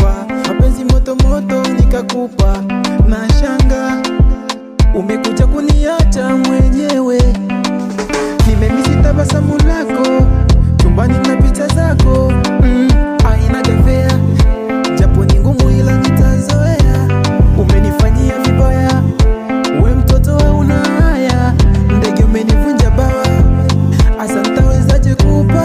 nikakupa mapenzi moto moto, nikakupa na shanga, umekuja kuniacha mwenyewe. Nimemisi tabasamu lako chumbani na picha zako, aina gafea japo ni ngumu ila nitazoea. Umenifanyia vibaya, we mtoto we una haya, ndege umenivunja bawa, asa nitawezaje kupa?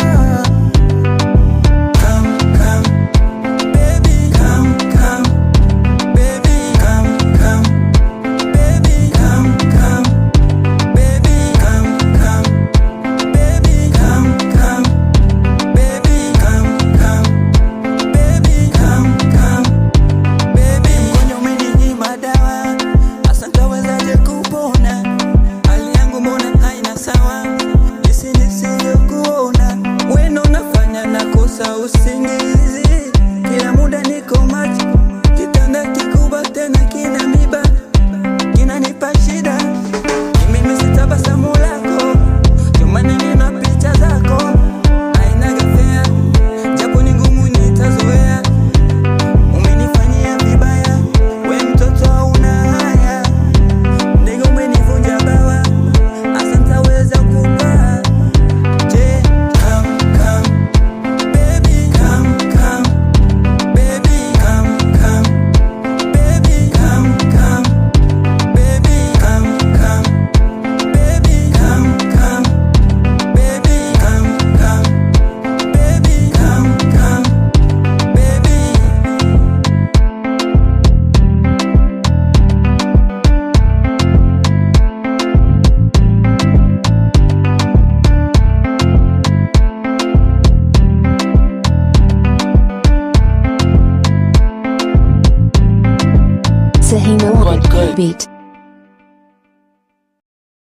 Usingizi kila muda niko macho, kitanda kikubwa tena kina miba, kinanipa shida. Mimi sitabasamu lako chumbani nina picha zako, aina gafea japo ni ngumu nitazoea. Umenifanyia vibaya, we mtoto hauna haya, ndege umenivunja bawa, asa nitaweza kupa? Je, Sahina Beat.